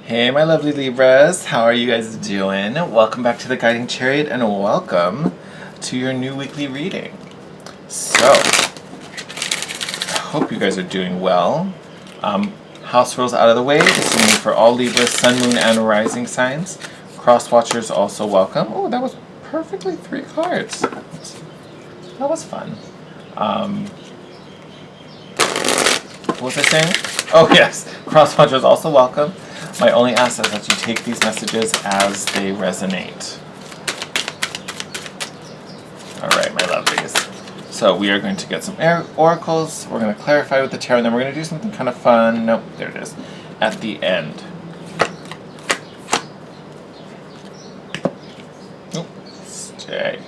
Hey my lovely Libras, how are you guys doing? Welcome back to the Guiding Chariot and welcome to your new weekly reading. So, I hope you guys are doing well. House rules out of the way. This is for all Libras, Sun, Moon, and Rising signs. Cross watchers also welcome. Oh, that was perfectly 3 cards. That was fun. What was I saying? Oh yes, cross watchers also welcome. My only ask is that you take these messages as they resonate. Alright, my lovelies. So we are going to get some oracles, we're going to clarify with the tarot, and then we're going to do something kind of fun. Nope, there it is. At the end. Nope, stay.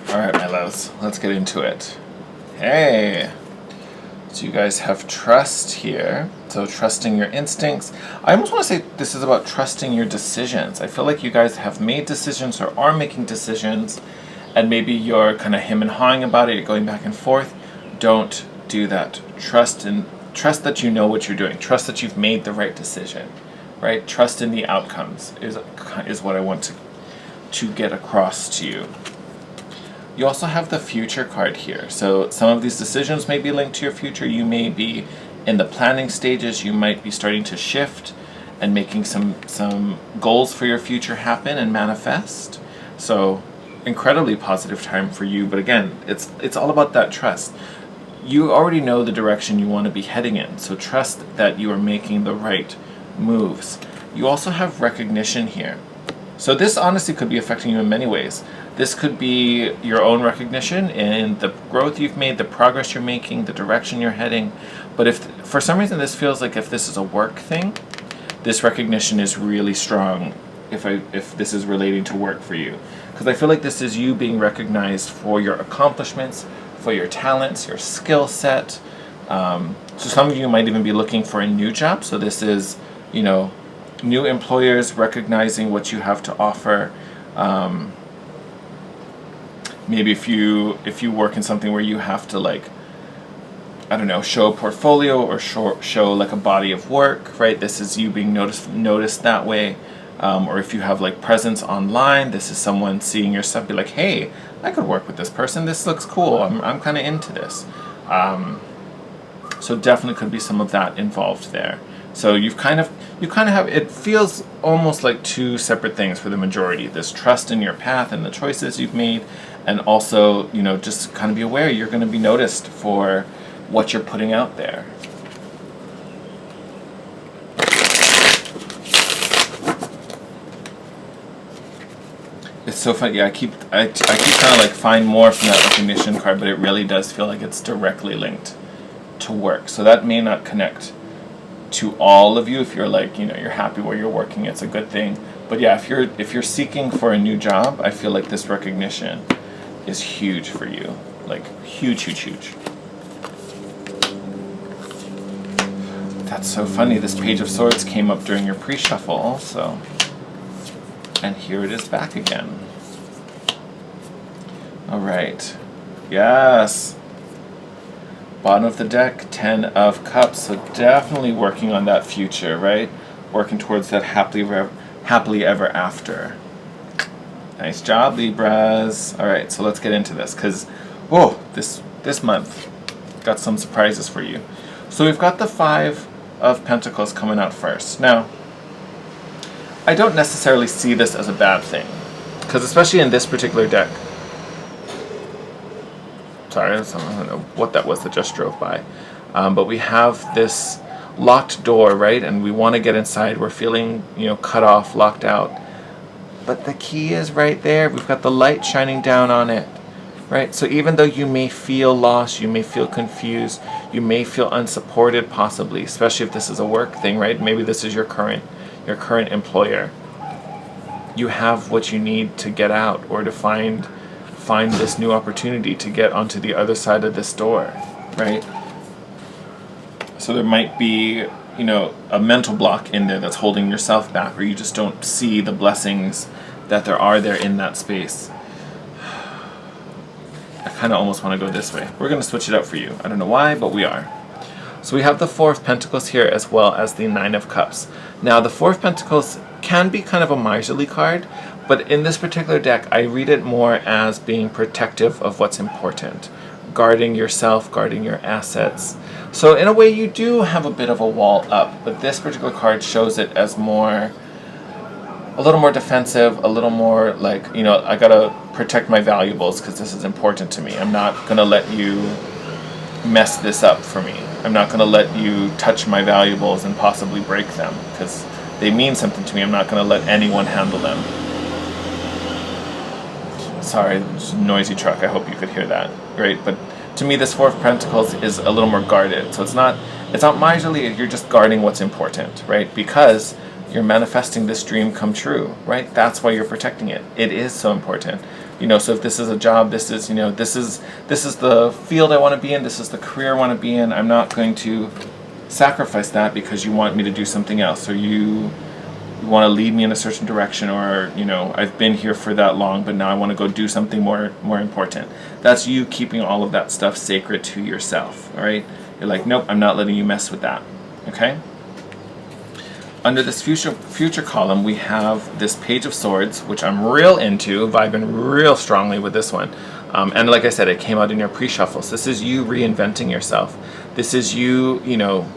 Alright, my loves, let's get into it. Hey! So you guys have trust here. So trusting your instincts. I almost want to say this is about trusting your decisions. I feel like you guys have made decisions or are making decisions, and maybe you're kind of him and hawing about it, you're going back and forth. Don't do that. Trust that you know what you're doing. Trust that you've made the right decision. Right? Trust in the outcomes is what I want to get across to you. You also have the future card here. So some of these decisions may be linked to your future. You may be in the planning stages. You might be starting to shift and making some goals for your future happen and manifest. So incredibly positive time for you. But again, it's all about that trust. You already know the direction you want to be heading in. So trust that you are making the right moves. You also have recognition here. So this honestly could be affecting you in many ways. This could be your own recognition in the growth you've made, the progress you're making, the direction you're heading. But if for some reason this feels like if this is a work thing, this recognition is really strong if this is relating to work for you. Because I feel like this is you being recognized for your accomplishments, for your talents, your skill set. So some of you might even be looking for a new job. So this is, new employers recognizing what you have to offer. Maybe if you work in something where you have to show a portfolio or show like a body of work, right? This is you being noticed that way. Or if you have like presence online, this is someone seeing your stuff, be like, hey, I could work with this person. This looks cool. I'm kind of into this. So definitely could be some of that involved there. So you kind of have, it feels almost like 2 separate things for the majority. This trust in your path and the choices you've made, and also, just kind of be aware you're going to be noticed for what you're putting out there. It's so funny. Yeah, I keep trying to find more from that recognition card, but it really does feel like it's directly linked to work. So that may not connect to all of you. If you're you're happy where you're working, it's a good thing. But yeah, if you're seeking for a new job, I feel like this recognition is huge for you. Like huge. That's so funny. This Page of Swords came up during your pre-shuffle, so, and here it is back again. All right. Yes. Bottom of the deck, 10 of Cups. So definitely working on that future, right? Working towards that happily ever after. Nice job, Libras. All right, so let's get into this because, this month got some surprises for you. So we've got the 5 of Pentacles coming out first. Now, I don't necessarily see this as a bad thing because especially in this particular deck. Sorry, I don't know what that was that just drove by. But we have this locked door, right? And we want to get inside. We're feeling, cut off, locked out. But the key is right there. We've got the light shining down on it, right? So even though you may feel lost, you may feel confused, you may feel unsupported possibly, especially if this is a work thing, right? Maybe this is your current employer. You have what you need to get out or to find this new opportunity to get onto the other side of this door, right? So there might be, a mental block in there that's holding yourself back, or you just don't see the blessings that there are there in that space. I kind of almost want to go this way. We're going to switch it up for you. I don't know why, but we are. So we have the Four of Pentacles here as well as the Nine of Cups. Now the Four of Pentacles can be kind of a miserly card, but in this particular deck I read it more as being protective of what's important, guarding yourself, guarding your assets. So in a way you do have a bit of a wall up, but this particular card shows it as more, a little more defensive, a little more like, you know, I gotta protect my valuables because this is important to me. I'm not gonna let you mess this up for me. I'm not gonna let you touch my valuables and possibly break them because they mean something to me. I'm not gonna let anyone handle them. Sorry, it's a noisy truck. I hope you could hear that. Right? But to me, this Four of Pentacles is a little more guarded. So it's not miserly. You're just guarding what's important, right? Because you're manifesting this dream come true, right? That's why you're protecting it. It is so important. You know, so if this is a job, this is, you know, this is the field I want to be in, this is the career I want to be in, I'm not going to sacrifice that because you want me to do something else, or you want to lead me in a certain direction, or, you know, I've been here for that long, but now I want to go do something more important. That's you keeping all of that stuff sacred to yourself, all right? You're like, nope, I'm not letting you mess with that, okay? Under this future column, we have this Page of Swords, which I'm real into, vibing real strongly with this one. And like I said, it came out in your pre-shuffles. This is you reinventing yourself. This is you, you know,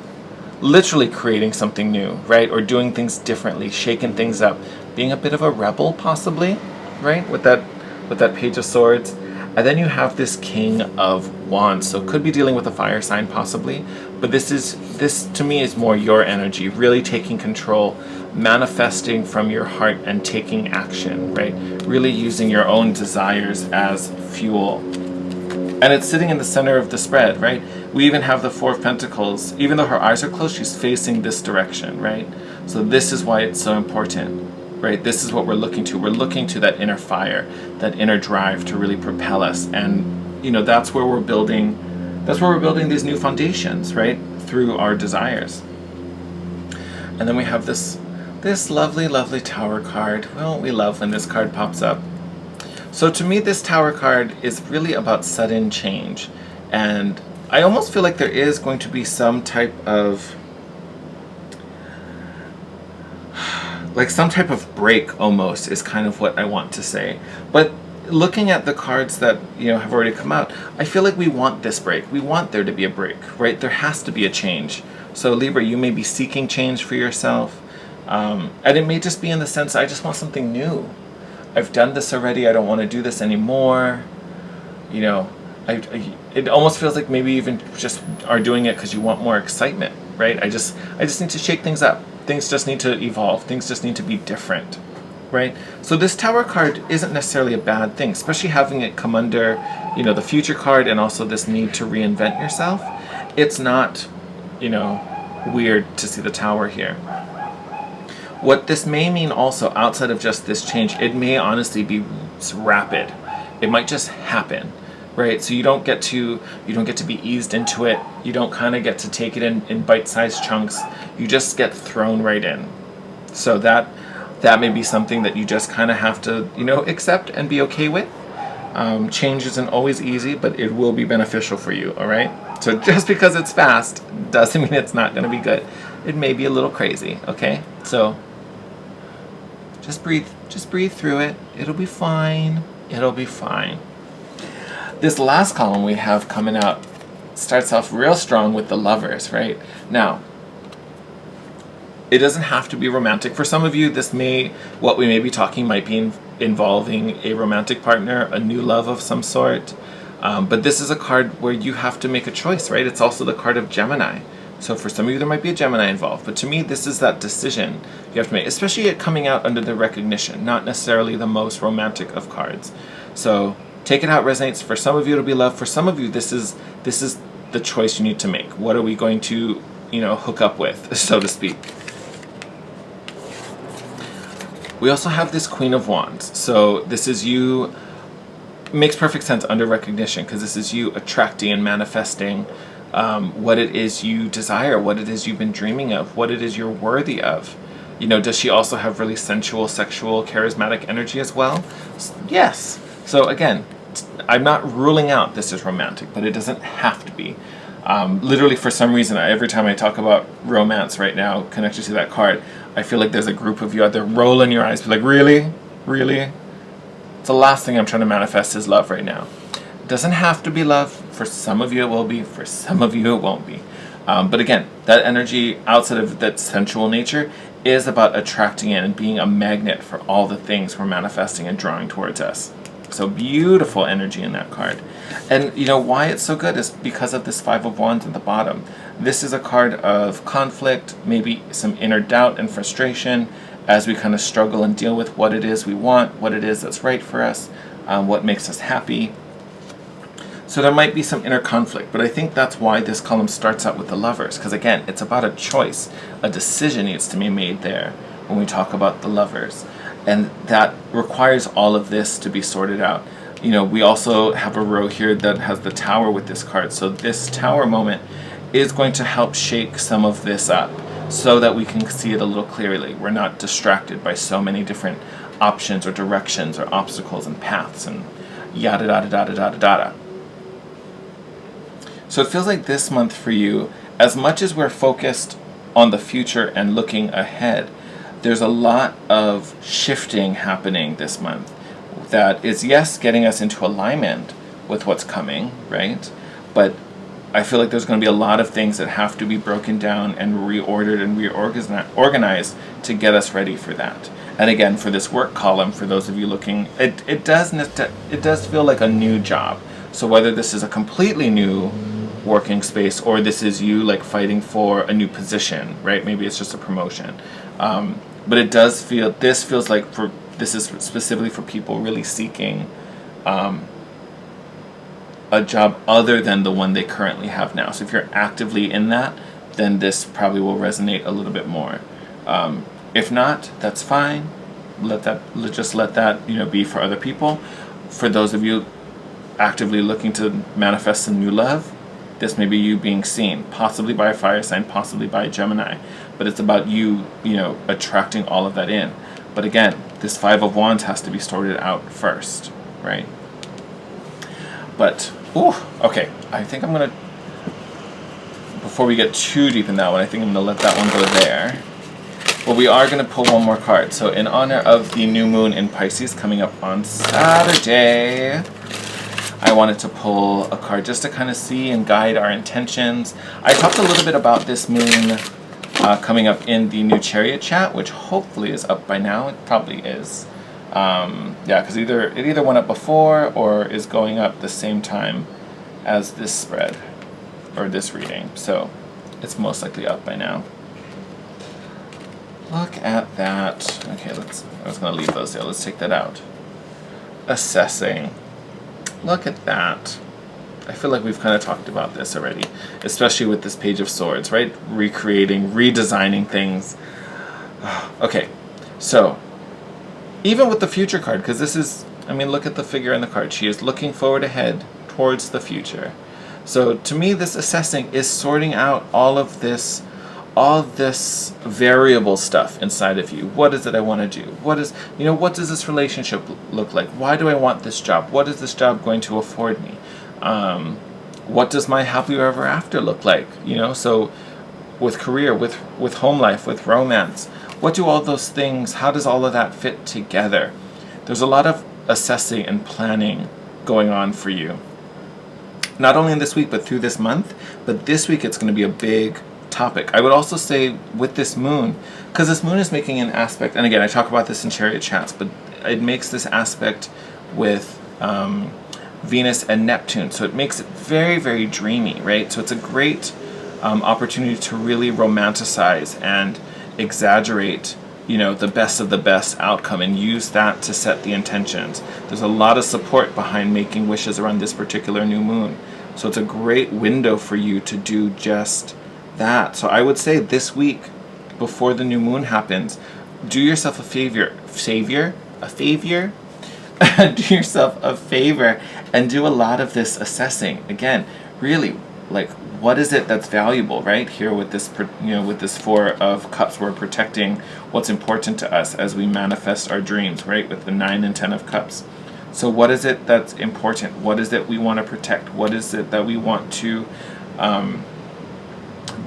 literally creating something new, right? Or doing things differently, shaking things up, being a bit of a rebel possibly, right? With that Page of Swords. And then you have this King of Wands. So could be dealing with a fire sign possibly, but this to me is more your energy, really taking control, manifesting from your heart and taking action, right? Really using your own desires as fuel. And it's sitting in the center of the spread, right? We even have the Four of Pentacles. Even though her eyes are closed, she's facing this direction, right? So this is why it's so important, right? This is what we're looking to. We're looking to that inner fire, that inner drive to really propel us. And, you know, that's where we're building these new foundations, right? Through our desires. And then we have this lovely, lovely Tower card. Well, we love when this card pops up. So to me, this Tower card is really about sudden change. And I almost feel like there is going to be some type of break almost is kind of what I want to say. But looking at the cards that, you know, have already come out, I feel like we want this break. We want there to be a break, right? There has to be a change. So Libra, you may be seeking change for yourself. And it may just be in the sense, I just want something new. I've done this already. I don't want to do this anymore. You know, it almost feels like maybe even just are doing it because you want more excitement, right? I just need to shake things up. Things just need to evolve. Things just need to be different, right? So this Tower card isn't necessarily a bad thing, especially having it come under, you know, the Future card and also this need to reinvent yourself. It's not, you know, weird to see the Tower here. What this may mean also, outside of just this change, it may honestly be rapid. It might just happen, right? So you don't get to be eased into it. You don't kind of get to take it in bite-sized chunks. You just get thrown right in. So that may be something that you just kind of have to, you know, accept and be okay with. Change isn't always easy, but it will be beneficial for you, all right? So just because it's fast doesn't mean it's not going to be good. It may be a little crazy, okay? So just breathe through it. It'll be fine. It'll be fine. This last column we have coming out starts off real strong with the Lovers, right? Now, it doesn't have to be romantic. For some of you, what we may be talking might be involving a romantic partner, a new love of some sort. But this is a card where you have to make a choice, right? It's also the card of Gemini. So for some of you, there might be a Gemini involved. But to me, this is that decision you have to make, especially it coming out under the Recognition, not necessarily the most romantic of cards. So take it how it resonates. For some of you, it'll be love. For some of you, this is the choice you need to make. What are we going to, you know, hook up with, so to speak? We also have this Queen of Wands. So this is you, makes perfect sense under Recognition, because this is you attracting and manifesting what it is you desire, what it is you've been dreaming of, what it is you're worthy of. You know, does she also have really sensual, sexual, charismatic energy as well? Yes. So again, I'm not ruling out this is romantic, but it doesn't have to be. Literally, for some reason, every time I talk about romance right now, connected to that card, I feel like there's a group of you out there rolling your eyes, be like, really? Really? It's the last thing I'm trying to manifest is love right now. It doesn't have to be love. For some of you it will be, for some of you it won't be. But again, that energy outside of that sensual nature is about attracting in and being a magnet for all the things we're manifesting and drawing towards us. So beautiful energy in that card. And you know why it's so good is because of this Five of Wands at the bottom. This is a card of conflict, maybe some inner doubt and frustration as we kind of struggle and deal with what it is we want, what it is that's right for us, what makes us happy. So there might be some inner conflict, but I think that's why this column starts out with the Lovers, because again, it's about a choice. A decision needs to be made there when we talk about the Lovers. And that requires all of this to be sorted out. You know, we also have a row here that has the Tower with this card. So this Tower moment is going to help shake some of this up so that we can see it a little clearly. We're not distracted by so many different options or directions or obstacles and paths and yada yada yada yada yada. So it feels like this month for you, as much as we're focused on the future and looking ahead, there's a lot of shifting happening this month that is, yes, getting us into alignment with what's coming, right? But I feel like there's going to be a lot of things that have to be broken down and reordered and reorganized to get us ready for that. And again, for this work column, for those of you looking, it does feel like a new job. So whether this is a completely new working space or this is you like fighting for a new position, right? Maybe it's just a promotion. But it does feel, this feels like this is specifically for people really seeking a job other than the one they currently have now. So if you're actively in that, then this probably will resonate a little bit more. If not, that's fine. Just let that, you know, be for other people. For those of you actively looking to manifest some new love, this may be you being seen, possibly by a fire sign, possibly by a Gemini. But it's about you, you know, attracting all of that in. But again, this Five of Wands has to be sorted out first, right? But, okay, I think I'm going to, before we get too deep in that one, I think I'm going to let that one go there. But we are going to pull one more card. So in honor of the new moon in Pisces coming up on Saturday, I wanted to pull a card just to kind of see and guide our intentions. I talked a little bit about this moon coming up in the new Chariot chat, which hopefully is up by now. It probably is. Yeah, because it either went up before or is going up the same time as this spread or this reading. So it's most likely up by now. Look at that. Okay, I was going to leave those there. Let's take that out. Assessing. Look at that. I feel like we've kind of talked about this already, especially with this Page of Swords, right? Recreating, redesigning things. Okay, so even with the future card, because this is, I mean, look at the figure in the card. She is looking forward ahead towards the future. So to me, this assessing is sorting out all this variable stuff inside of you. What is it I want to do? What does this relationship look like? Why do I want this job? What is this job going to afford me? What does my happy ever after look like? You know, so with career, with home life, with romance, what do all those things, how does all of that fit together? There's a lot of assessing and planning going on for you. Not only in this week, but through this month. But this week it's going to be a big topic. I would also say with this moon, because this moon is making an aspect, and again, I talk about this in Chariot chats, but it makes this aspect with Venus and Neptune. So it makes it very, very dreamy, right? So it's a great opportunity to really romanticize and exaggerate, you know, the best of the best outcome and use that to set the intentions. There's a lot of support behind making wishes around this particular new moon. So it's a great window for you to do just that. So I would say this week, before the new moon happens, do yourself a favor. Do yourself a favor and do a lot of this assessing. Again, really, like, what is it that's valuable, right? Here with this, with this Four of Cups, we're protecting what's important to us as we manifest our dreams, right? With the 9 and 10 of Cups. So what is it that's important? What is it we want to protect? What is it that we want to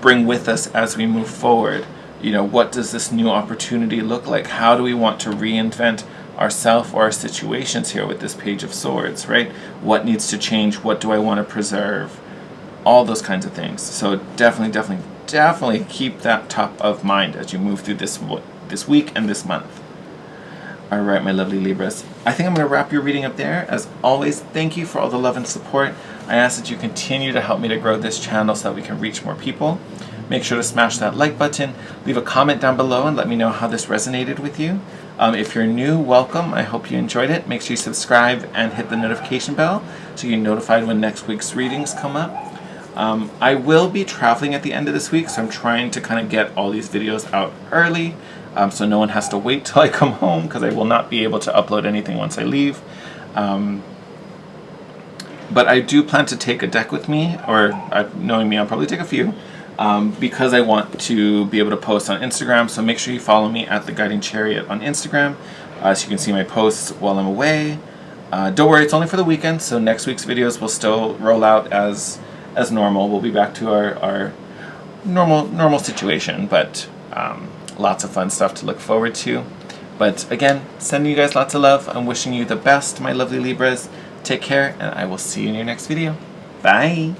bring with us as we move forward. You know, what does this new opportunity look like? How do we want to reinvent ourselves or our situations here with this Page of Swords, right? What needs to change? What do I want to preserve? All those kinds of things. So definitely keep that top of mind as you move through this week and this month. All right, my lovely Libras. I think I'm going to wrap your reading up there. As always, thank you for all the love and support. I ask that you continue to help me to grow this channel so that we can reach more people. Make sure to smash that like button. Leave a comment down below and let me know how this resonated with you. If you're new, welcome. I hope you enjoyed it. Make sure you subscribe and hit the notification bell so you're notified when next week's readings come up. I will be traveling at the end of this week, so I'm trying to kind of get all these videos out early, so no one has to wait till I come home, because I will not be able to upload anything once I leave. But I do plan to take a deck with me, or knowing me, I'll probably take a few, because I want to be able to post on Instagram. So make sure you follow me at The Guiding Chariot on Instagram, so you can see my posts while I'm away. Don't worry, it's only for the weekend, so next week's videos will still roll out as normal. We'll be back to our normal situation, but lots of fun stuff to look forward to. But again, sending you guys lots of love. I'm wishing you the best, my lovely Libras. Take care, and I will see you in your next video. Bye!